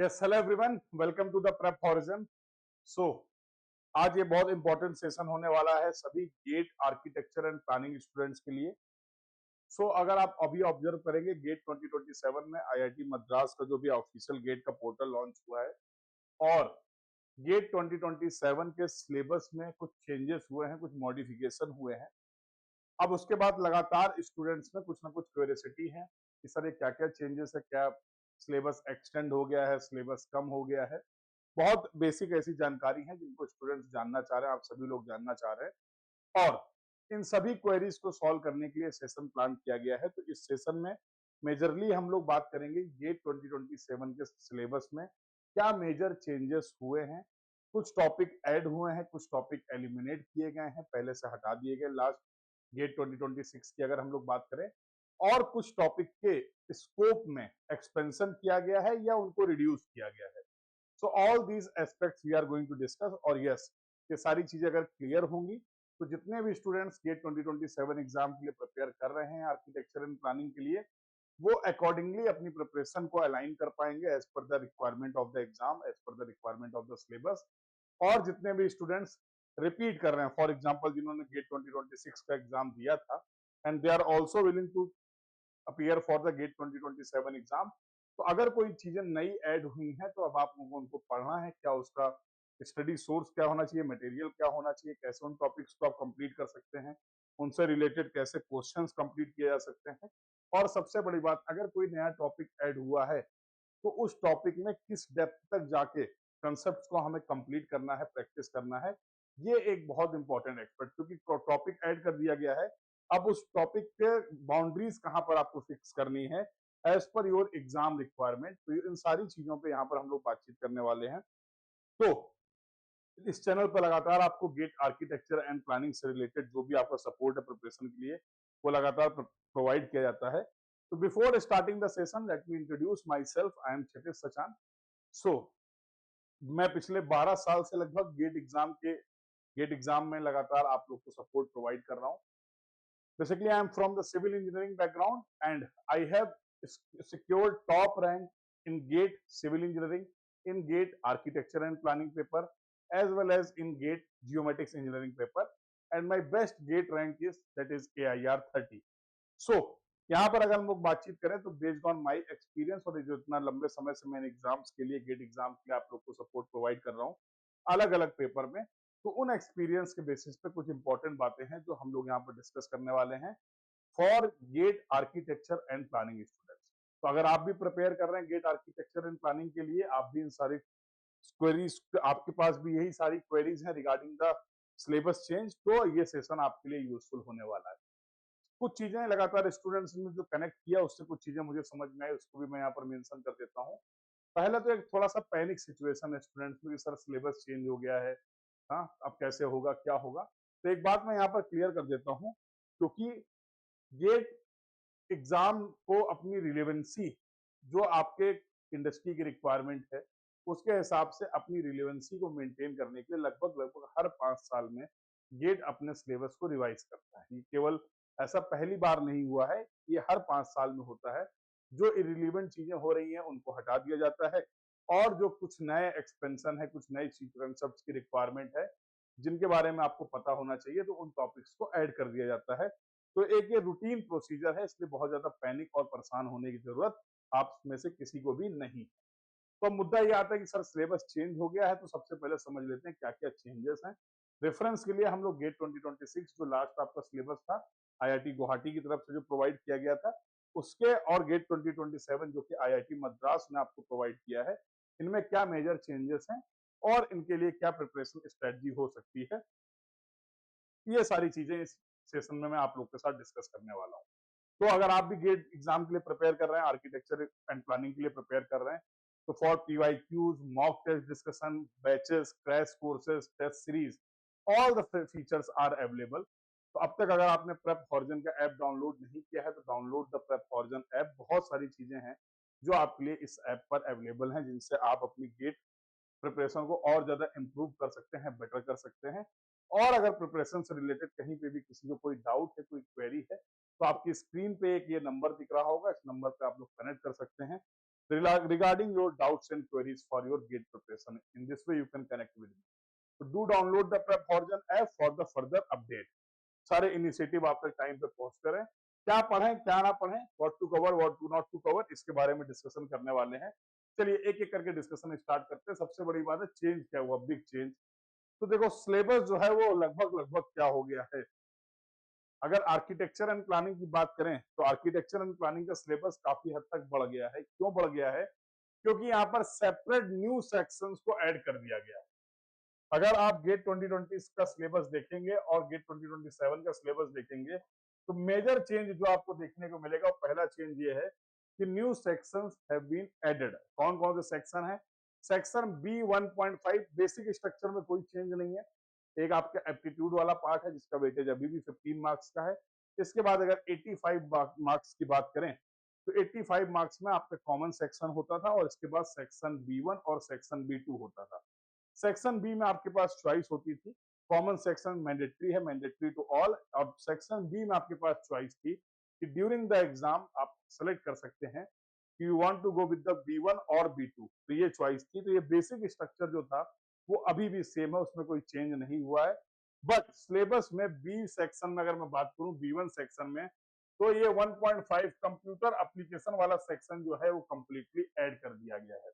Yes hello everyone, welcome to the prep horizon. So आज ये बहुत इंपॉर्टेंट सेशन होने वाला है सभी GATE architecture and planning students के लिए। अगर आप अभी ऑब्जर्व करेंगे गेट 2027 में आईआईटी मद्रास का जो भी ऑफिशियल गेट का पोर्टल लॉन्च हुआ है और गेट 2027 के सिलेबस में कुछ चेंजेस हुए हैं, कुछ मॉडिफिकेशन हुए हैं। अब उसके बाद लगातार स्टूडेंट्स में कुछ ना कुछ क्यूरियोसिटी है कि सर ये क्या क्या चेंजेस है, क्या सिलेबस एक्सटेंड हो गया है, सिलेबस कम हो गया है। बहुत बेसिक ऐसी जानकारी है जिनको स्टूडेंट्स जानना चाह रहे हैं, आप सभी लोग जानना चाह रहे हैं और इन सभी क्वेरीज को सॉल्व करने के लिए सेशन प्लान किया गया है। तो इस सेशन में मेजरली हम लोग बात करेंगे गेट 2027 के सिलेबस में क्या मेजर चेंजेस हुए हैं। कुछ टॉपिक ऐड हुए हैं, कुछ टॉपिक एलिमिनेट किए गए हैं, पहले से हटा दिए गए लास्ट गेट 2026 की अगर हम लोग बात करें, और कुछ टॉपिक के स्कोप में एक्सपेंशन किया गया है या उनको रिड्यूस किया गया है। So all these aspects we are going to discuss. और यस, ये सारी चीजें अगर क्लियर होंगी तो जितने भी स्टूडेंट्स गेट 2027 एग्जाम के लिए प्रिपेयर कर रहे हैं आर्किटेक्चर एंड प्लानिंग के लिए, वो अकॉर्डिंगली अपनी प्रिपरेशन को अलाइन कर पाएंगे as per the requirement of the exam, as per the requirement of the syllabus. और जितने भी स्टूडेंट्स रिपीट कर रहे हैं, फॉर एग्जाम्पल जिन्होंने गेट 2026 का एग्जाम दिया था and they are also willing to appear for the GATE 2027 exam, तो अगर कोई चीजें नई ऐड हुई हैं तो अब आप लोगों को उनको पढ़ना है, क्या उसका स्टडी सोर्स क्या होना चाहिए, मटेरियल क्या होना चाहिए, कैसे उन टॉपिक्स को आप कंप्लीट कर सकते हैं, उनसे रिलेटेड कैसे क्वेश्चंस कंप्लीट किए जा सकते हैं। और सबसे बड़ी बात, अगर कोई नया टॉपिक ऐड हुआ है तो उस टॉपिक में किस डेप्थ तक जाके कंसेप्ट को हमें कंप्लीट करना है, प्रैक्टिस करना है। ये एक बहुत इंपॉर्टेंट एक्सपेक्ट, क्योंकि टॉपिक ऐड कर दिया गया है, अब उस टॉपिक के बाउंड्रीज कहां पर आपको फिक्स करनी है as per your exam requirement. तो इन सारी चीजों पे यहाँ पर हम लोग बातचीत करने वाले हैं। तो इस चैनल पर लगातार आपको गेट आर्किटेक्चर एंड प्लानिंग से रिलेटेड जो भी आपका सपोर्ट है प्रिपरेशन के लिए, वो लगातार प्रोवाइड किया जाता है। तो before starting the session let me introduce myself, I am Kshitij Sachan. सो मैं पिछले 12 साल से लगभग गेट एग्जाम में लगातार आप लोग को सपोर्ट प्रोवाइड कर रहा हूँ। Basically, I am from the civil engineering background and I have secured top rank in GATE civil engineering, in GATE architecture and planning paper, as well as in GATE geomatics engineering paper. And my best GATE rank is that is AIR 30. So यहाँ पर अगर हम लोग बातचीत करें तो based on my experience और जो इतना लंबे समय से मैंने एग्जाम्स के लिए गेट एग्जाम के लिए आप लोग को सपोर्ट प्रोवाइड कर रहा हूँ अलग अलग पेपर में, तो उन एक्सपीरियंस के बेसिस पे कुछ इंपॉर्टेंट बातें हैं जो हम लोग यहाँ पर डिस्कस करने वाले हैं for GATE architecture and planning students. तो अगर आप भी प्रिपेयर कर रहे हैं गेट आर्किटेक्चर एंड प्लानिंग के लिए, आप भी इन सारी क्वेरीज, आपके पास भी यही सारी क्वेरीज हैं रिगार्डिंग द सिलेबस चेंज, तो ये सेशन आपके लिए यूजफुल होने वाला है। कुछ चीजें लगातार स्टूडेंट्स ने जो कनेक्ट किया उससे कुछ चीजें मुझे समझ में आई, उसको भी मैं यहाँ पर मेंशन कर देता हूँ। पहला तो एक थोड़ा सा पैनिक सिचुएशन है स्टूडेंट्स में कि सर सिलेबस चेंज हो गया है, हाँ अब कैसे होगा, क्या होगा। तो एक बात मैं यहाँ पर क्लियर कर देता हूँ, क्योंकि गेट एग्जाम को अपनी रिलेवेंसी जो आपके इंडस्ट्री की रिक्वायरमेंट है उसके हिसाब से अपनी रिलेवेंसी को मेंटेन करने के लिए लगभग लगभग हर 5 साल में गेट अपने सिलेबस को रिवाइज करता है। ये केवल ऐसा पहली बार नहीं हुआ है, ये हर 5 साल में होता है। जो इरिलीवेंट चीजें हो रही हैं उनको हटा दिया जाता है और जो कुछ नए एक्सपेंशन है, कुछ नए कंसेप्ट की रिक्वायरमेंट है जिनके बारे में आपको पता होना चाहिए, तो उन टॉपिक्स को ऐड कर दिया जाता है। तो एक ये रूटीन प्रोसीजर है, इसलिए बहुत ज्यादा पैनिक और परेशान होने की जरूरत आप में से किसी को भी नहीं। तो मुद्दा ये आता है कि सर सिलेबस चेंज हो गया है, तो सबसे पहले समझ लेते हैं क्या क्या चेंजेस हैं। रेफरेंस के लिए हम लोग गेट 2026 जो लास्ट आपका सिलेबस था आईआईटी गुवाहाटी की तरफ से जो प्रोवाइड किया गया था उसके, और गेट 2027 जो कि आईआईटी मद्रास ने आपको प्रोवाइड किया है, इनमें क्या मेजर चेंजेस हैं और इनके लिए क्या प्रिपरेशन स्ट्रेटजी हो सकती है, ये सारी चीजें इस सेशन में मैं आप लोग के साथ डिस्कस करने वाला हूँ। तो अगर आप भी गेट एग्जाम के लिए प्रिपेयर कर रहे हैं, आर्किटेक्चर एंड प्लानिंग के लिए प्रिपेयर कर रहे हैं, तो for PYQs, mock test discussion, batches, crash courses, test series, all the features are available. तो अब तक अगर आपने प्रेप हॉरिजन का ऐप डाउनलोड नहीं किया है तो download the prep horizon app. बहुत सारी चीजें हैं जो आपके लिए इस ऐप पर अवेलेबल हैं जिनसे आप अपनी गेट प्रिपरेशन को और ज्यादा इंप्रूव कर सकते हैं, बेटर कर सकते हैं। और अगर प्रिपरेशन से रिलेटेड कहीं पे भी किसी को कोई डाउट है, कोई क्वेरी है, तो आपकी स्क्रीन पे एक ये नंबर दिख रहा होगा, इस नंबर पे आप लोग कनेक्ट कर सकते हैं regarding your doubts and queries for your GATE preparation. In this way, you can connect with me. So do download the Prep Horizon app for the further update. सारे इनिशिएटिव आप तक time पे पहुंच करें, क्या पढ़ें क्या ना पढ़ें, what to cover what to not to cover, इसके बारे में डिस्कशन करने वाले हैं। चलिए एक एक करके डिस्कशन स्टार्ट करते हैं। सबसे बड़ी बात है चेंज क्या हुआ, बिग चेंज। तो देखो सिलेबस जो है वो लगभग क्या हो गया है। अगर आर्किटेक्चर एंड प्लानिंग की बात करें तो आर्किटेक्चर एंड प्लानिंग का सिलेबस काफी हद तक बढ़ गया है। क्यों बढ़ गया है? क्योंकि यहाँ पर सेपरेट न्यू सेक्शंस को ऐड कर दिया गया है। अगर आप गेट 2020 का सिलेबस देखेंगे और गेट 2027 का सिलेबस देखेंगे तो मेजर चेंज जो आपको देखने को मिलेगा, पहला चेंज ये है कि new sections have been added. कौन कौन से सेक्शन है? सेक्शन बी 1.5 बेसिक स्ट्रक्चर में कोई चेंज नहीं है। एक आपका एप्टीट्यूड वाला पार्ट है जिसका वेटेज अभी भी 15 मार्क्स का है। इसके बाद अगर 85 मार्क्स की बात करें तो 85 मार्क्स में आपका कॉमन सेक्शन होता था और इसके बाद सेक्शन B1 और सेक्शन B2 होता था। सेक्शन बी में आपके पास चॉइस होती थी। कॉमन सेक्शन मैंडेटरी है, मैंडेटरी टू ऑल। अब सेक्शन बी में आपके पास चॉइस थी कि ड्यूरिंग द एग्जाम आप सेलेक्ट कर सकते हैं कि you want to go with the B1 और B2। तो ये चॉइस थी। तो ये बेसिक स्ट्रक्चर जो था वो अभी भी सेम है, उसमें कोई चेंज नहीं हुआ है। बट सिलेबस में बी सेक्शन में अगर मैं बात करूं B1 सेक्शन में तो ये 1.5 कंप्यूटर एप्लीकेशन वाला सेक्शन जो है वो कंप्लीटली ऐड कर दिया गया है।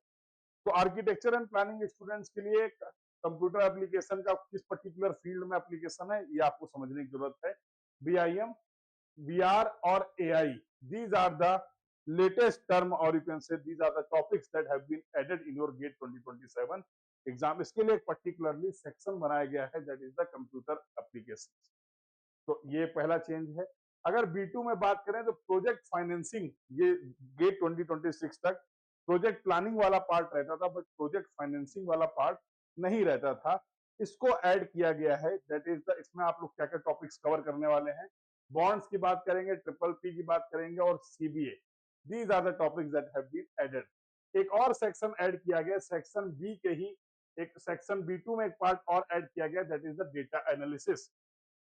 तो आर्किटेक्चर एंड प्लानिंग स्टूडेंट्स के लिए कंप्यूटर एप्लीकेशन का किस पर्टिकुलर फील्ड में एप्लीकेशन है ये आपको समझने की जरूरत है। BIM, VR और AI, these are the latest term or you can say these are the topics that have been added in your GATE 2027 exam. इसके लिए एक पर्टिकुलरली सेक्शन बनाया गया है that is the computer application. तो ये पहला चेंज है। अगर B2 में बात करें तो प्रोजेक्ट फाइनेंसिंग, ये गेट 2026 तक प्रोजेक्ट प्लानिंग वाला पार्ट रहता था बट प्रोजेक्ट फाइनेंसिंग वाला पार्ट नहीं रहता था। इसको ऐड किया गया है दैट इज द, इसमें आप लोग क्या क्या टॉपिक्स कवर करने वाले हैं। बॉन्ड्स की बात करेंगे, PPP की बात करेंगे और CBA। These are the topics that have been added. एक और सेक्शन ऐड किया गया सेक्शन बी के ही, एक सेक्शन B2 में एक पार्ट और ऐड किया गया that is the data analysis.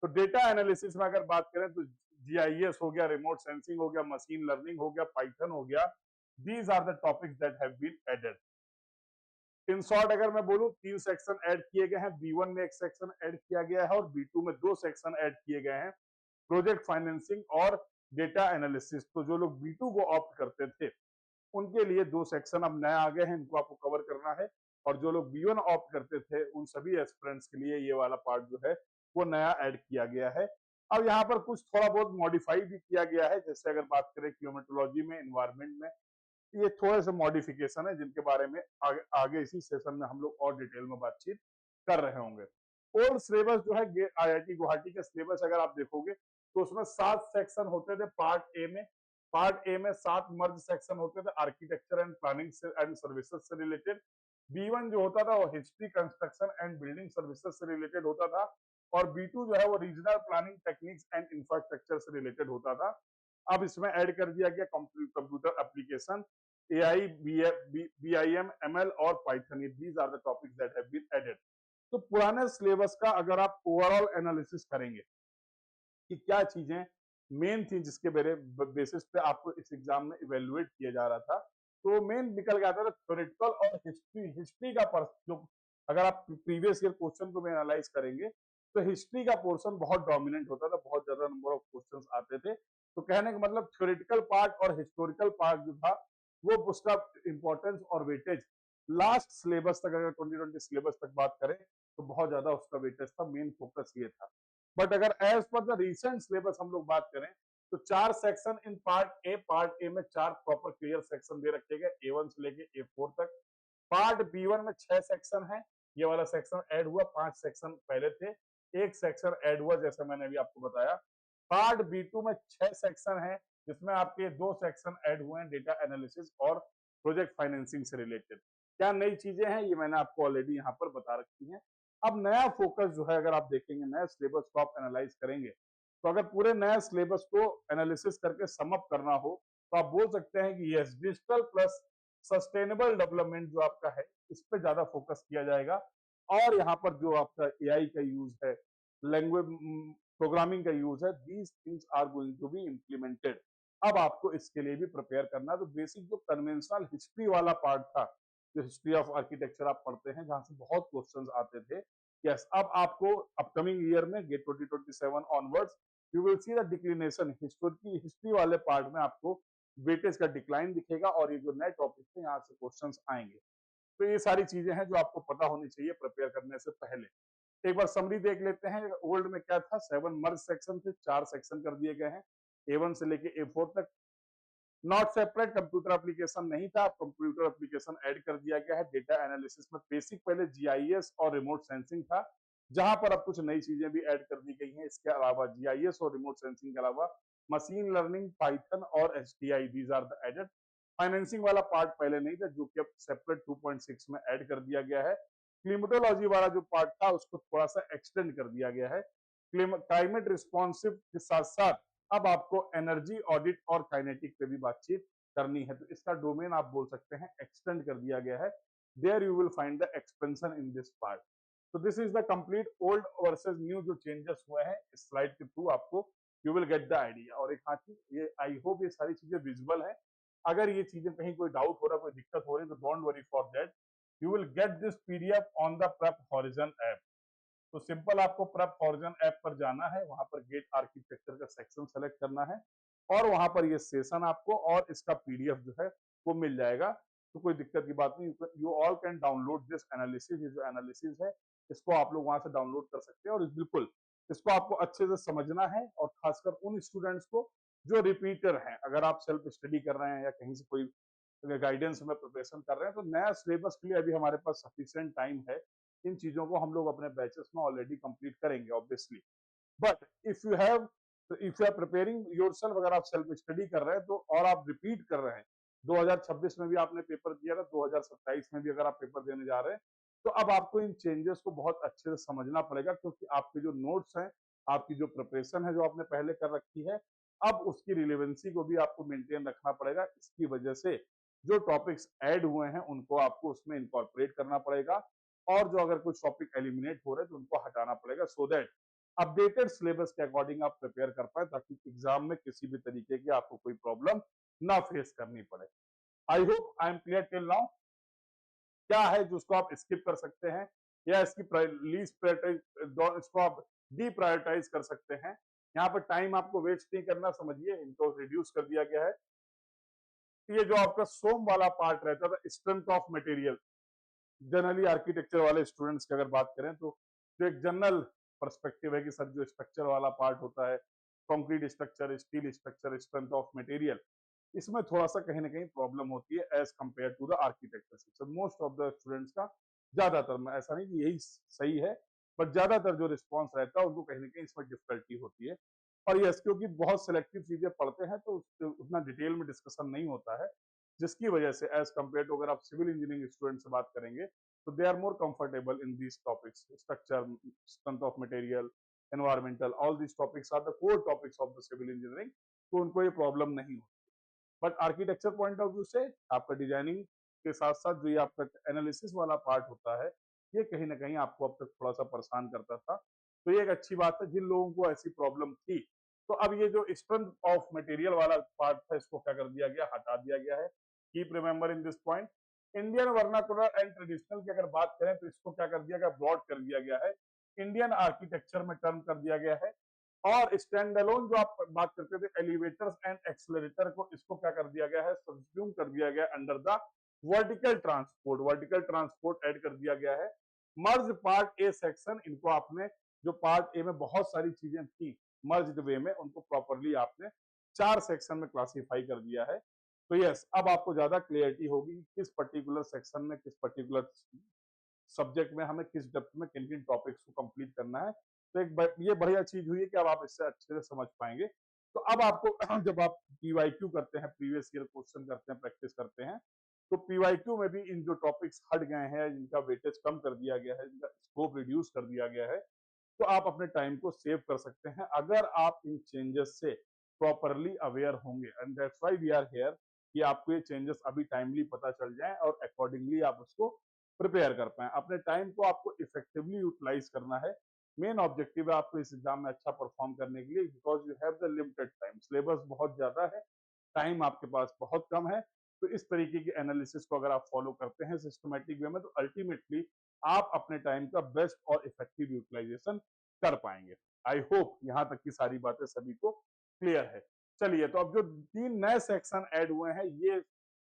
तो डेटा एनालिसिस में अगर बात करें तो GIS हो गया, रिमोट सेंसिंग हो गया, मशीन लर्निंग हो गया, पाइथन हो गया। These are the topics that have been added. In short अगर मैं बोलूं 3 सेक्शन ऐड किए गए हैं। B1 में एक सेक्शन ऐड किया गया है और B2 में 2 सेक्शन ऐड किए गए हैं, प्रोजेक्ट फाइनेंसिंग और डेटा एनालिसिस। तो जो लोग B2 को ऑप्ट करते थे उनके लिए 2 सेक्शन अब नए आ गए हैं, इनको आपको कवर करना है। और जो लोग B1 ऑप्ट करते थे उन सभी एस्पिरेंट्स के लिए ये वाला पार्ट जो है वो नया ऐड किया गया है। अब यहाँ पर कुछ थोड़ा बहुत मॉडिफाई भी किया गया है। जैसे अगर बात करें क्लिमेटोलॉजी में, इन्वायरमेंट में, ये थोड़े से मॉडिफिकेशन है जिनके बारे में आगे इसी सेशन में हम लोग और डिटेल में बातचीत कर रहे होंगे। ओल्ड सिलेबस जो है IIT गुवाहाटी का सिलेबस अगर आप देखोगे तो उसमें 7 सेक्शन होते थे पार्ट ए में। पार्ट ए में 7 मर्ज सेक्शन होते थे architecture and planning and services से रिलेटेड। B1 जो होता था वो history, construction and building services से रिलेटेड होता था और B2 जो है वो regional planning techniques and infrastructure से रिलेटेड होता था। अब इसमें ऐड कर दिया गया computer application, AI, BIM, ML और Python. These are the topics that have been added. तो पुराने सिलेबस का अगर आप ओवरऑल एनालिसिस करेंगे कि क्या चीजें मेन थी जिसके बेसिस पे आपको इस एग्जाम में इवेल्युएट किया जा रहा था, तो मेन निकल के आता था थ्योरेटिकल और हिस्ट्री का जो अगर आप प्रीवियस ईयर क्वेश्चन को भी एनालाइज करेंगे तो हिस्ट्री का पोर्शन बहुत डोमिनेंट होता था, बहुत ज्यादा नंबर ऑफ क्वेश्चंस आते थे। तो कहने का मतलब थ्योरेटिकल पार्ट और हिस्टोरिकल पार्ट जो था वो उसका इंपॉर्टेंस और वेटेज लास्ट सिलेबस तक, अगर 2020 सिलेबस तक बात करें तो बहुत ज्यादा उसका वेटेज था, मेन फोकस ये था। बट अगर as per the recent syllabus हम लोग बात करें तो 4 सेक्शन इन पार्ट ए में 4 प्रॉपर क्लियर सेक्शन दे रखे गए A1 से लेके A4 तक। पार्ट B1 में 6 सेक्शन है, ये वाला सेक्शन ऐड हुआ, 5 सेक्शन पहले थे, एक सेक्शन ऐड हुआ जैसे मैंने अभी आपको बताया। पार्ट B2 में 6 सेक्शन है जिसमें आपके 2 सेक्शन ऐड हुए हैं डेटा एनालिसिस और प्रोजेक्ट फाइनेंसिंग से रिलेटेड। क्या नई चीजें हैं ये मैंने आपको ऑलरेडी यहाँ पर बता रखी है। अब नया फोकस जो है अगर आप देखेंगे नए सिलेबस को आप एनालाइज करेंगे तो अगर पूरे नए सिलेबस को एनालिसिस करके समअप करना हो तो आप बोल सकते हैं कि yes, digital plus sustainable development जो आपका है इस पे ज्यादा फोकस किया जाएगा। और यहाँ पर जो आपका AI का यूज है, लैंग्वेज प्रोग्रामिंग का यूज है, these things are going to be implemented. अब आपको इसके लिए भी प्रिपेयर करना है। तो बेसिक जो कन्वेंशनल हिस्ट्री वाला पार्ट था, जो हिस्ट्री ऑफ आर्किटेक्चर आप पढ़ते हैं जहां से बहुत क्वेश्चंस आते थे, यस, अब आपको अपकमिंग ईयर में GATE 2027 onwards you will see the declination. History वाले पार्ट में आपको वेटेज का डिक्लाइन दिखेगा और ये जो नए टॉपिक थे यहाँ से क्वेश्चंस आएंगे। तो ये सारी चीजें हैं जो आपको पता होनी चाहिए प्रिपेयर करने से पहले। एक बार समरी देख लेते हैं। ओल्ड में क्या था, 7 मर्ज सेक्शन थे, 4 सेक्शन कर दिए गए हैं, A1 से लेके A4 तक। नॉट सेपरेट कंप्यूटर एप्लीकेशन नहीं था, अब कंप्यूटर एप्लीकेशन ऐड कर दिया गया है। डेटा एनालिसिस में बेसिक पहले जीआईएस और रिमोट सेंसिंग था, जहां पर अब कुछ नई चीजें भी ऐड कर दी गई हैं। इसके अलावा जीआईएस और रिमोट सेंसिंग के अलावा मशीन लर्निंग, पाइथन और HDI, these are the added. Financing वाला पार्ट पहले नहीं था, जो कि अब सेपरेट 2.6 में ऐड कर दिया गया है। क्लिमेटोलॉजी वाला जो पार्ट था उसको थोड़ा सा एक्सटेंड कर दिया गया है। क्लाइमेट रिस्पॉन्सिव के साथ साथ अब आपको एनर्जी ऑडिट और काइनेटिक पे भी बातचीत करनी है, तो इसका डोमेन आप बोल सकते हैं एक्सटेंड कर दिया गया है। There you will find the expansion in this part. तो this is the complete old versus new जो चेंजेस हुए हैं इस स्लाइड के थ्रू आपको you will get the idea. और एक हाँ ये आई होप ये सारी चीजें विजुअल है। अगर ये चीजें कहीं कोई डाउट हो रहा, कोई दिक्कत हो रही, तो don't worry for that, you will get this PDF on the prep horizon app. तो सिंपल आपको प्रेप हॉरिजन ऐप पर जाना है, वहां पर गेट आर्किटेक्चर का सेक्शन सेलेक्ट करना है और वहां पर ये सेशन आपको और इसका पीडीएफ जो है वो मिल जाएगा। तो कोई दिक्कत की बात नहीं, you all can download this analysis. ये जो एनालिसिस है इसको आप लोग वहां से डाउनलोड कर सकते हैं और बिल्कुल इसको आपको अच्छे से समझना है, और खासकर उन स्टूडेंट्स को जो रिपीटर हैं। अगर आप सेल्फ स्टडी कर रहे हैं या कहीं से कोई गाइडेंस में प्रिपरेशन कर रहे हैं, तो नया सिलेबस के लिए अभी हमारे पास सफिशिएंट टाइम है। इन चीजों को हम लोग अपने बैचेस में ऑलरेडी कंप्लीट करेंगे obviously. But if you are preparing yourself, अगर आप सेल्फ स्टडी कर रहे हैं तो और आप रिपीट कर रहे हैं, 2026 में भी आपने पेपर दिया था, 2027 में भी अगर आप पेपर देने जा रहे हैं, तो अब आपको इन चेंजेस को बहुत अच्छे से समझना पड़ेगा, क्योंकि आपके जो नोट्स हैं, आपकी जो प्रिपरेशन है जो आपने पहले कर रखी है, अब उसकी रिलेवेंसी को भी आपको मेंटेन रखना पड़ेगा। इसकी वजह से जो टॉपिक्स ऐड हुए हैं उनको आपको उसमें इनकॉर्पोरेट करना पड़ेगा, और जो अगर कुछ टॉपिक एलिमिनेट हो रहे हैं तो उनको हटाना पड़ेगा, सो दैट अपडेटेड सिलेबस के अकॉर्डिंग आप प्रिपेयर कर पाए, ताकि एग्जाम में किसी भी तरीके की आपको कोई प्रॉब्लम ना फेस करनी पड़े। I hope I am clear till now. क्या है जो उसको आप स्किप कर सकते हैं या इसकी लीस्ट प्रायोरिटाइज, इसको आप डीप्रायोरिटाइज कर सकते हैं। यहाँ पर टाइम आपको वेस्ट नहीं करना, समझिए इनको रिड्यूस कर दिया गया है। ये जो आपका सोम वाला पार्ट रहता था, strength of material, generally architecture वाले स्टूडेंट्स की अगर बात करें तो जो एक जनरल पर्सपेक्टिव है कि सर जो स्ट्रक्चर वाला पार्ट होता है, concrete structure, steel structure, strength of material, इसमें थोड़ा सा कहीं ना कहीं प्रॉब्लम होती है as compare to the architecture section. Most of the students का, ज्यादातर में, ऐसा नहीं कि यही सही है, बट ज्यादातर जो रिस्पॉन्स रहता है उनको कहीं ना कहीं इसमें डिफिकल्टी होती है। और यस, क्योंकि बहुत सिलेक्टिव चीजें पढ़ते हैं तो उतना डिटेल में डिस्कशन नहीं होता है, जिसकी वजह से एज कम्पेयर टू अगर आप सिविल इंजीनियरिंग स्टूडेंट से बात करेंगे तो they are more comfortable in these topics, structure, strength of material, environmental, all these topics are the core topics of the civil engineering, तो उनको ये प्रॉब्लम नहीं होती। But architecture point of view से आपका डिजाइनिंग के साथ साथ जो ये आपका एनालिसिस वाला पार्ट होता है, ये कहीं ना कहीं आपको अब तक थोड़ा सा परेशान करता था। तो ये एक अच्छी बात है जिन लोगों को ऐसी प्रॉब्लम थी। तो अब ये जो स्ट्रेंथ ऑफ मटेरियल वाला पार्ट था, इसको क्या कर दिया गया, हटा दिया गया है। Keep remember in this point. Indian vernacular and traditional की अगर बात करें तो इसको क्या कर दिया गया, ब्रॉड कर दिया गया है, इंडियन आर्किटेक्चर में टर्म कर दिया गया है। और स्टैंड अलोन जो आप बात करते थे एलिवेटर्स एंड एक्सेलरेटर को, इसको क्या कर दिया गया है, सब्स्यूम कर दिया गया under the vertical transport. Vertical transport add कर दिया गया है। मर्ज पार्ट ए सेक्शन, इनको आपने जो पार्ट ए में बहुत सारी चीजें थी मर्ज्ड वे में, उनको प्रॉपरली आपने 4 सेक्शन में क्लासिफाई कर दिया है। तो यस, अब आपको ज्यादा क्लियरिटी होगी किस पर्टिकुलर सेक्शन में, किस पर्टिकुलर सब्जेक्ट में हमें किस डेप्थ में किन किन टॉपिक्स को कंप्लीट करना है। तो एक ये बढ़िया चीज हुई है कि अब आप इससे अच्छे से समझ पाएंगे। तो अब आपको जब आप पीवाईक्यू करते हैं, प्रीवियस ईयर क्वेश्चन करते हैं, प्रैक्टिस करते हैं, तो पीवाईक्यू में भी इन जो टॉपिक्स हट गए हैं, जिनका वेटेज कम कर दिया गया है, जिनका स्कोप रिड्यूस कर दिया गया है, तो आप अपने टाइम को सेव कर सकते हैं अगर आप इन चेंजेस से प्रॉपरली अवेयर होंगे। And that's why we are here, कि आपको ये चेंजेस अभी टाइमली पता चल जाए और अकॉर्डिंगली आप उसको प्रिपेयर कर पाए। अपने टाइम को आपको इफेक्टिवली यूटिलाइज करना है। मेन ऑब्जेक्टिव है आपको इस एग्जाम में अच्छा परफॉर्म करने के लिए, because you have the limited time, syllabus बहुत ज्यादा है, टाइम आपके पास बहुत कम है। तो इस तरीके की एनालिसिस को अगर आप फॉलो करते हैं सिस्टमेटिक वे में, तो अल्टीमेटली आप अपने टाइम का बेस्ट और इफेक्टिव यूटिलाइजेशन कर पाएंगे। आई होप यहाँ तक की सारी बातें सभी को क्लियर है। चलिए, तो अब जो 3 नए सेक्शन ऐड हुए हैं,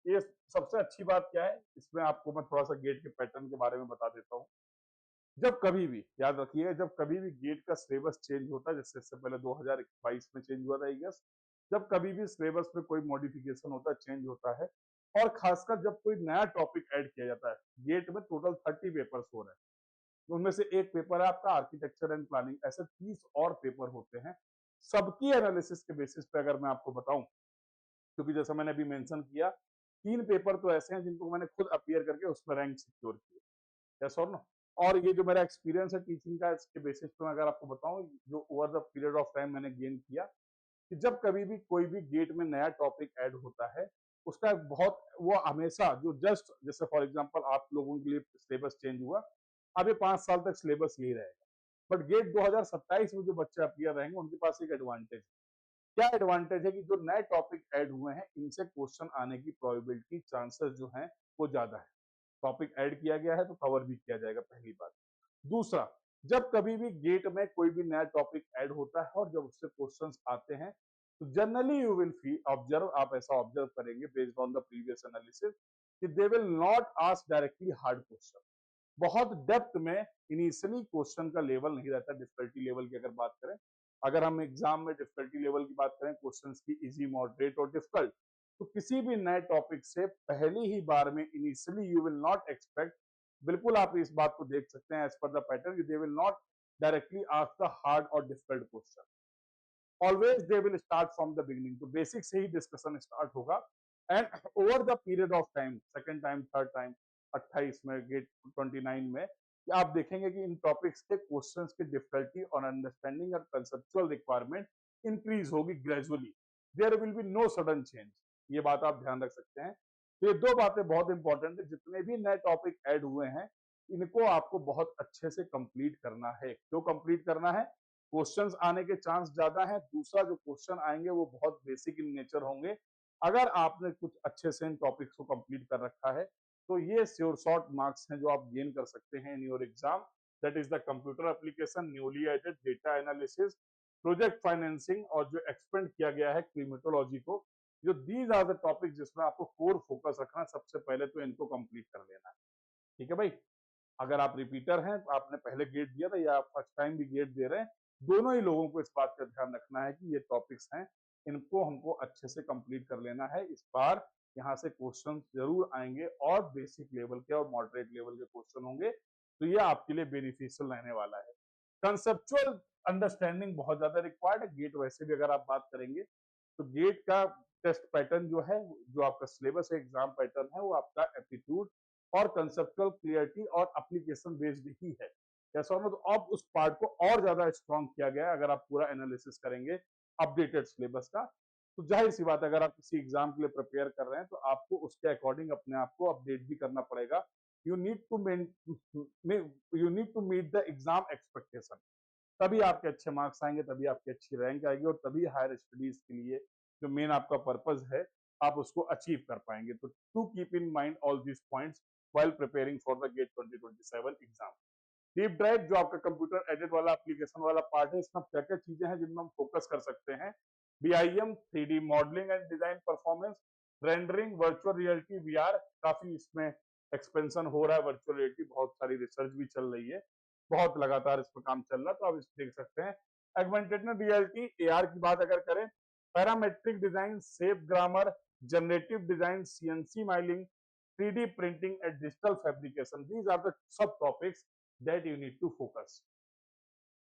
ये सबसे अच्छी बात क्या है, इसमें आपको मैं थोड़ा सा गेट के पैटर्न के बारे में बता देता हूँ। जब कभी भी याद रखिएगा, जब कभी भी गेट का सिलेबस चेंज होता है, जैसे इससे पहले 2022 में चेंज हुआ था आई गेस, जब कभी भी सिलेबस में कोई मॉडिफिकेशन होता है, चेंज होता है, और खासकर जब कोई नया टॉपिक ऐड किया जाता है, गेट में टोटल 30 पेपर्स हो रहे हैं, तो उनमें से एक पेपर है आपका आर्किटेक्चर एंड प्लानिंग, ऐसे 30 और पेपर होते हैं। सबकी एनालिसिस के बेसिस पे अगर मैं आपको बताऊं, क्योंकि जैसा मैंने अभी मेंशन किया, 3 पेपर तो ऐसे हैं जिनको मैंने खुद अपीयर करके उसमें रैंक सिक्योर किया, यस और नो। और ये जो मेरा एक्सपीरियंस है टीचिंग का, इसके बेसिस पे मैं अगर आपको बताऊं, जो over the period of time मैंने गेन किया, कि जब कभी भी कोई भी गेट में नया टॉपिक ऐड होता है, उसका बहुत वो हमेशा जो जस्ट जैसे फॉर एग्जांपल आप लोगों के लिए सिलेबस चेंज हुआ, अब ये 5 साल तक सिलेबस यही रहेगा, बट गेट 2027 में जो बच्चे अपीयर रहेंगे उनके पास एक एडवांटेज है। क्या एडवांटेज है कि जो नए टॉपिक ऐड हुए हैं, इनसे क्वेश्चन आने की प्रोबेबिलिटी, चांसेस जो हैं वो ज्यादा है। टॉपिक ऐड किया गया है तो कवर भी किया जाएगा, पहली बात। दूसरा, जब कभी भी गेट में कोई भी नया टॉपिक ऐड होता है और जब उससे क्वेश्चंस आते हैं, तो जनरली यू विल फी ऑब्जर्व, आप ऐसा ऑब्जर्व करेंगे based on the previous analysis, कि they will not ask directly hard question. बहुत डेप्थ में इनिशियली क्वेश्चन का लेवल नहीं रहता, डिफिकल्टी लेवल की अगर बात करें, अगर हम एग्जाम में डिफिकल्टी लेवल की बात करें, क्वेश्चंस की इजी, मॉडरेट और डिफिकल्ट, तो किसी भी नए टॉपिक से पहली ही बार में initially you will not expect, बिल्कुल आप इस बात को देख सकते हैं as per the pattern, they will not directly ask the hard और difficult question, always they will start from the beginning. तो बेसिक से ही डिस्कशन स्टार्ट होगा, and over the period of time, second time, third time, 28 में, GATE 29 में, आप देखेंगे कि इन टॉपिक्स के क्वेश्चंस की डिफिकल्टी और अंडरस्टैंडिंग और कंसेप्चुअल रिक्वायरमेंट इंक्रीज होगी gradually, there will be no sudden change. ये बात आप ध्यान रख सकते हैं। तो ये दो बातें बहुत इंपॉर्टेंट है, जितने भी नए टॉपिक ऐड हुए हैं, इनको आपको बहुत अच्छे से कंप्लीट करना है। क्यों कंप्लीट करना है? क्वेश्चंस आने के चांस ज्यादा है, दूसरा जो क्वेश्चन आएंगे वो बहुत बेसिक इन नेचर होंगे। अगर आपने कुछ अच्छे से इन टॉपिक्स को कंप्लीट कर रखा है, तो ये श्योर शॉर्ट मार्क्स हैं जो आप गेन कर सकते हैं in your exam. That is the computer application, newly added, data analysis, project financing, और जो एक्सपेंड किया गया है क्लिमेटोलॉजी को, जो दीज आर द टॉपिक जिसमें आपको कोर फोकस रखना है। सबसे पहले तो इनको कंप्लीट कर लेना है, ठीक है भाई। अगर आप रिपीटर हैं, तो आपने पहले गेट दिया था या आप फर्स्ट टाइम भी गेट दे रहे हैं, दोनों ही लोगों को इस बात का ध्यान रखना है कि ये टॉपिक्स हैं, इनको हमको अच्छे से कंप्लीट कर लेना है। इस बार यहाँ से क्वेश्चन जरूर आएंगे, और बेसिक लेवल के और मॉडरेट लेवल के क्वेश्चन होंगे, तो ये आपके लिए बेनिफिशियल रहने वाला है। कंसेप्चुअल अंडरस्टैंडिंग बहुत ज्यादा रिक्वायर्ड है। गेट वैसे भी अगर आप बात करेंगे, तो गेट का टेस्ट पैटर्न जो है, जो आपका सिलेबस है, एग्जाम पैटर्न है, वो आपका एप्टीट्यूड और कंसेप्चुअल क्लियरिटी और एप्लीकेशन बेस्ड ही है, ऐसा तो अब उस पार्ट को और ज्यादा स्ट्रॉन्ग किया गया है। अगर आप पूरा एनालिसिस करेंगे अपडेटेड सिलेबस का, तो जाहिर सी बात है, अगर आप किसी एग्जाम के लिए प्रिपेयर कर रहे हैं, तो आपको उसके अकॉर्डिंग अपने आप को अपडेट भी करना पड़ेगा। You need to meet the exam expectation, तभी आपके अच्छे मार्क्स आएंगे, तभी आपकी अच्छी रैंक आएगी, और तभी हायर स्टडीज के लिए जो मेन आपका पर्पज है, आप उसको अचीव कर पाएंगे। तो to keep in mind all these points while preparing for the GATE 2027 exam. Deep drive जो आपका कंप्यूटर एडेड वाला एप्लीकेशन वाला पार्ट है, इसमें क्या क्या चीजें हैं जिनमें हम फोकस कर सकते हैं? BIM, 3D modelling and design performance, rendering, virtual reality, VR, काफी इसमें एक्सपेंशन हो रहा है। वर्चुअल रियलिटी बहुत सारी रिसर्च भी चल रही है, बहुत लगातार इस पर काम चल रहा है, तो आप इसे देख सकते हैं। एगमेंटेड रियलिटी, AR की बात अगर करें, parametric design, safe grammar, generative design, CNC milling, 3D printing and digital fabrication. These are the subtopics that you need to focus.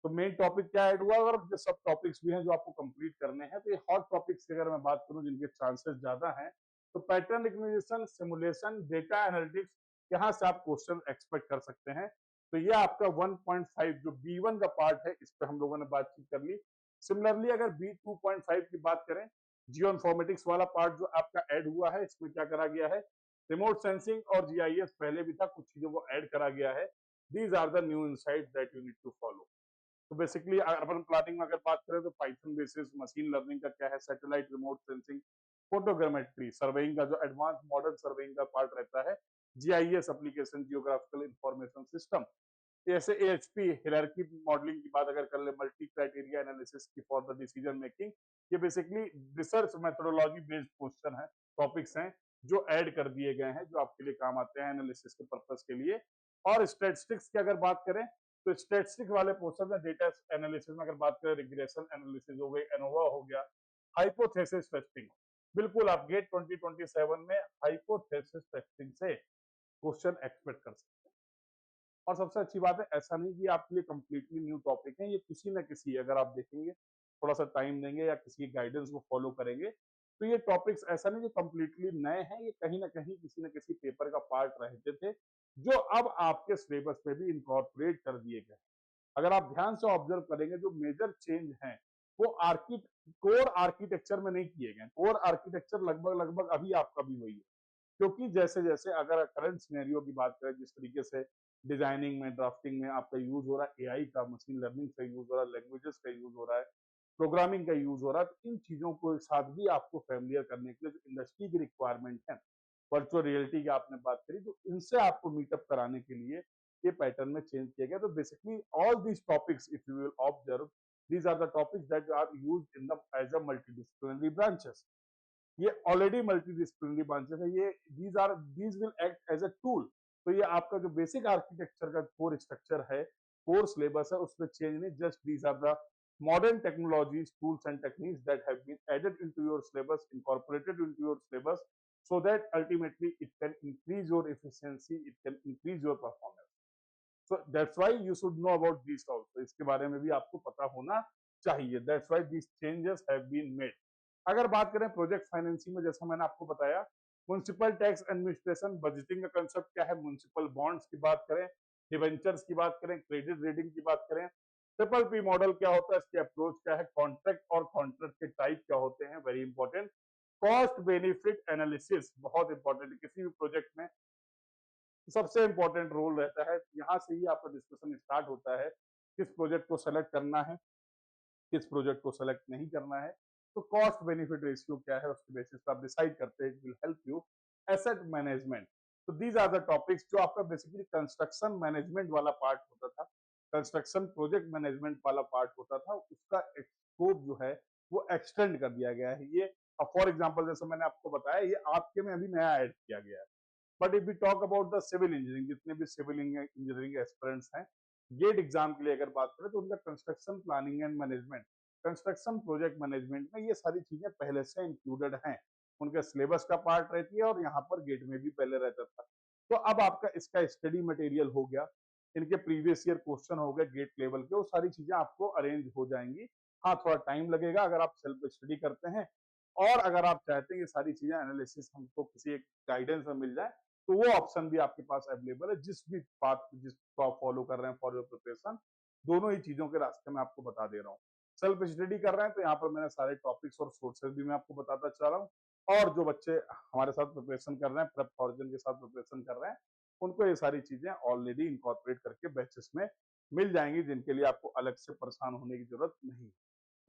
तो मेन टॉपिक क्या ऐड हुआ, और जो सब टॉपिक्स भी हैं जो आपको कंप्लीट करने हैं, तो ये हॉट टॉपिक्स की अगर मैं बात करूं जिनके चांसेस ज्यादा हैं, तो pattern recognition, simulation, data analytics, यहाँ से आप क्वेश्चन एक्सपेक्ट कर सकते हैं। तो ये आपका 1.5 जो B1 का पार्ट है, इस पर हम लोगों ने बातचीत कर ली। सिमिलरली अगर B2.5 की बात करें, जियो इन्फॉर्मेटिक्स वाला पार्ट जो आपका ऐड हुआ है, इसमें क्या करा गया है? रिमोट सेंसिंग और GIS पहले भी था, कुछ चीजों को ऐड करा गया है। These are the new insights that you need to follow. तो बेसिकली अर्बन प्लानिंग में अगर बात करें, तो पाइथन बेसिस, मशीन लर्निंग का क्या है, satellite remote sensing, photogrammetry surveying का जो एडवांस मॉडर्न सर्वेइंग का पार्ट रहता है, GIS application geographical information system, जैसे एएचपी हियरार्की मॉडलिंग की बात अगर कर ले, मल्टी क्राइटेरिया एनालिसिस की फॉर द डिसीजन मेकिंग, ये basically research methodology based question है, टॉपिक्स हैं जो ऐड कर दिए गए हैं, जो आपके लिए काम आते हैं एनालिसिस के पर्पस के लिए। और स्टैटिस्टिक्स की अगर बात करें तो स्टैटिस्टिक्स वाले पोर्शन में डेटा एनालिसिस में अगर बात करें, रिग्रेशन एनालिसिस हो गई, एनोवा हो गया, हाइपोथेसिस टेस्टिंग, बिल्कुल आप गेट 2027 में हाइपोथेसिस टेस्टिंग से क्वेश्चन एक्सपेक्ट कर सकते हैं। और सबसे अच्छी बात है, ऐसा नहीं कि आपके लिए कंप्लीटली न्यू टॉपिक है, ये किसी न किसी, अगर आप देखेंगे थोड़ा सा टाइम देंगे या किसी गाइडेंस को फॉलो करेंगे, तो ये टॉपिक्स ऐसा नहीं जो कंप्लीटली नए हैं, ये कहीं ना कहीं किसी न किसी पेपर का पार्ट रहते थे जो अब आपके सिलेबस में भी इनकॉर्पोरेट कर दिए गए। अगर आप ध्यान से ऑब्जर्व करेंगे, जो मेजर चेंज हैं वो कोर आर्किटेक्चर में नहीं किए गए। कोर आर्किटेक्चर लगभग लगभग अभी आपका भी वही है, क्योंकि जैसे जैसे अगर करंट सिनेरियो की बात करें, जिस तरीके से डिजाइनिंग में, ड्राफ्टिंग में आपका यूज हो रहा है एआई का, मशीन लर्निंग का यूज हो रहा है, लैंग्वेजेस का यूज हो रहा है, प्रोग्रामिंग का यूज हो रहा है, तो इन चीजों को साथ भी आपको फैमिलियर करने के लिए जो इंडस्ट्री की रिक्वायरमेंट है, वर्चुअल रियलिटी की आपने बात करी, तो इनसे आपको मीटअप कराने के लिए ये पैटर्न में चेंज किया गया। तो basically all these topics, if you will observe, these are the topics that are used in the as a multidisciplinary branches. ये ऑलरेडी मल्टीडिसिप्लिनरी ब्रांचेस है, ये these will act as a tool. तो ये आपका जो बेसिक आर्किटेक्चर का core structure है, core syllabus है, उसमें चेंज नहीं, just these are the modern technologies, tools and techniques that have been added into your syllabus, incorporated into your syllabus, so that ultimately it can increase your efficiency, it can increase your performance. So that's why you should know about these also. इसके बारे में भी आपको पता होना चाहिए। That's why these changes have been made. अगर बात करें प्रोजेक्ट फाइनेंसिंग में, जैसा मैंने आपको बताया, म्युनिसिपल टैक्स एडमिनिस्ट्रेशन, बजटिंग का कंसेप्ट क्या है, म्युनिसिपल बॉन्ड्स की बात करें, डिवेंचर्स की बात करें, क्रेडिट रेटिंग की बात करें, ट्रिपल पी मॉडल क्या होता है, इसके अप्रोच क्या है, कॉन्ट्रैक्ट और कॉन्ट्रैक्ट के टाइप क्या होते हैं, very important, cost benefit analysis बहुत इंपॉर्टेंट है किसी भी प्रोजेक्ट में, सबसे इंपॉर्टेंट रोल रहता है। यहाँ से ही आपका डिस्कशन स्टार्ट होता है, किस प्रोजेक्ट को सेलेक्ट करना है, किस प्रोजेक्ट को सेलेक्ट नहीं करना है। तो कॉस्ट बेनिफिट रेशियो क्या है, उसके बेसिस पर आप डिसाइड करते हैं, it will help you. Asset management, तो दीज आर द टॉपिक्स जो आपका बेसिकली कंस्ट्रक्शन मैनेजमेंट वाला पार्ट होता था, कंस्ट्रक्शन प्रोजेक्ट मैनेजमेंट वाला पार्ट होता था, उसका स्कोप जो है वो एक्सटेंड कर दिया गया है। ये फॉर एग्जाम्पल जैसे मैंने आपको बताया, ये आपके में अभी नया ऐड किया गया है। But if we talk about the civil engineering, जितने भी सिविल इंजीनियरिंग एस्पिरेंट्स हैं गेट एग्जाम के लिए अगर बात करें, तो उनका construction planning and management, construction project management में ये सारी चीजें पहले से इंक्लूडेड हैं, उनके सिलेबस का पार्ट रहती है, और यहाँ पर गेट में भी पहले रहता था। तो अब आपका इसका स्टडी मटेरियल हो गया, इनके प्रीवियस ईयर क्वेश्चन हो गए गेट लेवल के, वो सारी चीजें आपको अरेंज हो जाएंगी। हाँ, थोड़ा टाइम लगेगा अगर आप सेल्फ स्टडी करते हैं, और अगर आप चाहते हैं ये सारी चीजें एनालिसिस हमको किसी एक गाइडेंस में मिल जाए, तो वो ऑप्शन भी आपके पास अवेलेबल है। जिसको आप फॉलो कर रहे हैं फॉर योर प्रिपरेशन, दोनों ही चीजों के रास्ते में आपको बता दे रहा हूँ। सेल्फ स्टडी कर रहे हैं तो यहाँ पर मैंने सारे टॉपिक्स और सोर्सेज भी मैं आपको बताता चल रहा हूँ, और जो बच्चे हमारे साथ प्रिपरेशन कर रहे हैं, प्रेप फॉर्जन के साथ प्रिपरेशन कर रहे हैं, उनको ये सारी चीजें ऑलरेडी इनकॉर्पोरेट करके बैचेस में मिल जाएंगी, जिनके लिए आपको अलग से परेशान होने की जरूरत नहीं।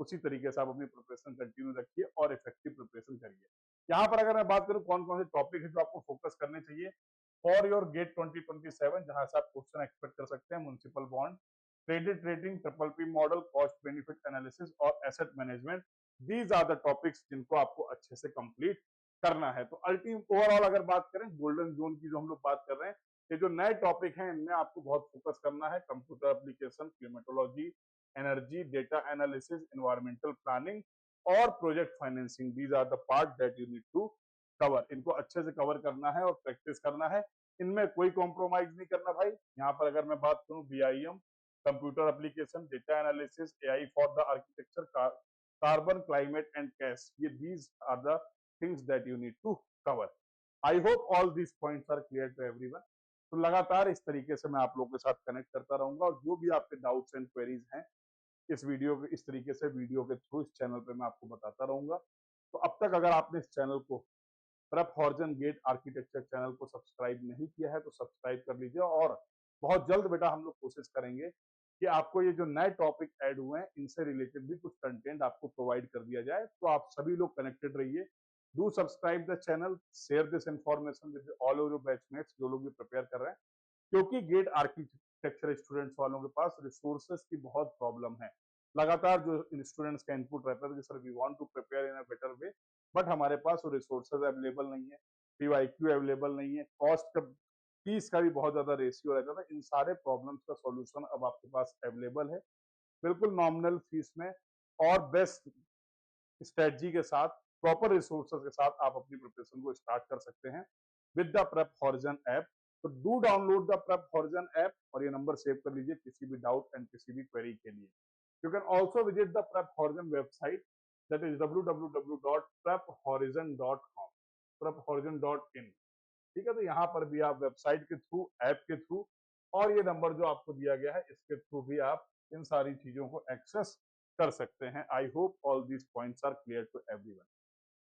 उसी तरीके से आप अपनी प्रिपरेशन कंटिन्यू रखिए और इफेक्टिव प्रिपरेशन करिए। यहाँ पर अगर मैं बात करूँ कौन कौन से टॉपिक है जो आपको फोकस करने चाहिए फॉर योर गेट 2027, जहां से आप क्वेश्चन एक्सपेक्ट कर सकते हैं, municipal bond, credit rating, triple p model, cost benefit analysis और asset management, these are the topics जिनको आपको अच्छे से कंप्लीट करना है। तो अल्टीमेट ओवरऑल अगर बात करें गोल्डन जोन की जो हम लोग बात कर रहे हैं, ये जो नए टॉपिक हैं इनमें आपको बहुत फोकस करना है, computer application, climatology, energy, data analysis, environmental planning और project financing, these are the part that you need to cover. इनको अच्छे से कवर करना है और प्रैक्टिस करना है, इनमें कोई कॉम्प्रोमाइज नहीं करना भाई। यहाँ पर अगर मैं बात करूँ BIM, computer application, data analysis, AI for the architecture, carbon, climate and cash, ये these are the things that you need to cover. I hope all these points are clear to everyone. तो लगातार इस तरीके से मैं आप लोगों के साथ कनेक्ट करता रहूंगा, और जो भी आपके डाउट्स एंड क्वेरीज हैं इस वीडियो के इस तरीके से वीडियो के थ्रू इस चैनल पे मैं आपको बताता रहूंगा। तो अब तक अगर आपने इस चैनल को, प्रेप हॉर्जन गेट आर्किटेक्चर चैनल को सब्सक्राइब नहीं किया है तो सब्सक्राइब कर लीजिए, और बहुत जल्द बेटा हम लोग कोशिश करेंगे कि आपको ये जो नए टॉपिक ऐड हुए हैं इनसे रिलेटेड भी कुछ कंटेंट आपको प्रोवाइड कर दिया जाए। तो आप सभी लोग कनेक्टेड रहिए, do subscribe the channel, share this information with all over your batchmates जो लोग भी प्रिपेयर कर रहे हैं, क्योंकि गेट आर्किटेक्चर स्टूडेंट्स वालों के पास रिसोर्सेज की बहुत प्रॉब्लम है। लगातार जो स्टूडेंट्स का इनपुट रहता है कि sir we want to prepare in a better way, but हमारे पास वो रिसोर्सेज अवेलेबल नहीं है, पीवाईक्यू अवेलेबल नहीं है, कॉस्ट का फीस का भी बहुत ज्यादा रेशियो रहता था। इन सारे प्रॉब्लम्स का सॉल्यूशन अब आपके पास अवेलेबल है, बिल्कुल नॉमिनल फीस में और बेस्ट स्ट्रेटजी के साथ, प्रॉपर रिसोर्सेज के साथ आप अपनी प्रिपरेशन को स्टार्ट कर सकते हैं with the prep horizon app. तो do download the prep horizon app और ये नंबर सेव कर लीजिए किसी भी डाउट एंड किसी भी क्वेरी के लिए। You can also visit the prep horizon website, that is www.prephorizon.com, prephorizon.in। ठीक है, तो यहाँ पर भी आप वेबसाइट के थ्रू, ऐप के थ्रू और ये नंबर जो आपको दिया गया है इसके थ्रू भी आप इन सारी चीजों को एक्सेस कर सकते हैं। I hope all these points are clear to everyone.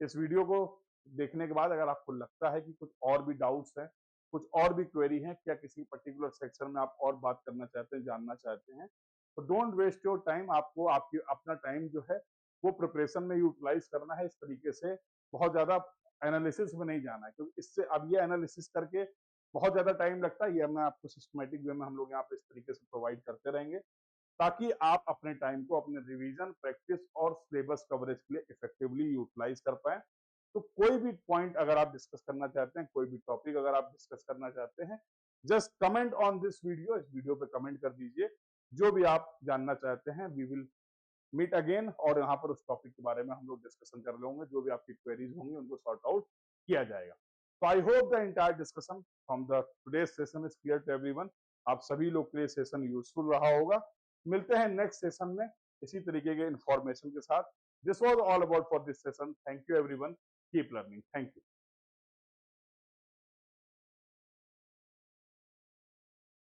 इस वीडियो को देखने के बाद अगर आपको लगता है कि कुछ और भी डाउट्स हैं, कुछ और भी क्वेरी है, क्या किसी पर्टिकुलर सेक्शन में आप और बात करना चाहते हैं, जानना चाहते हैं, तो डोंट वेस्ट योर टाइम। आपको आपकी अपना टाइम जो है वो प्रिपरेशन में यूटिलाइज करना है। इस तरीके से बहुत ज्यादा एनालिसिस में नहीं जाना है, क्योंकि इससे अब ये एनालिसिस करके बहुत ज्यादा टाइम लगता है। ये मैं आपको सिस्टमेटिक वे में हम लोग यहाँ पे इस तरीके से प्रोवाइड करते रहेंगे, ताकि आप अपने टाइम को अपने रिवीजन, प्रैक्टिस और सिलेबस कवरेज के लिए इफेक्टिवली यूटिलाइज कर पाए। तो कोई भी पॉइंट अगर आप डिस्कस करना चाहते हैं, कोई भी टॉपिक अगर आप डिस्कस करना चाहते हैं, just comment on this video, इस वीडियो पे कमेंट कर दीजिए जो भी आप जानना चाहते हैं। वी विल मीट अगेन और यहाँ पर उस टॉपिक के बारे में हम लोग डिस्कशन कर लेंगे, जो भी आपकी क्वेरीज होंगी उनको सॉर्ट आउट किया जाएगा। तो I hope the entire discussion from the today's session is clear to everyone. आप सभी लोग के लिए सेशन यूजफुल रहा होगा। मिलते हैं नेक्स्ट सेशन में इसी तरीके के इंफॉर्मेशन के साथ। This was all about for this session. Thank you everyone, keep learning. Thank you.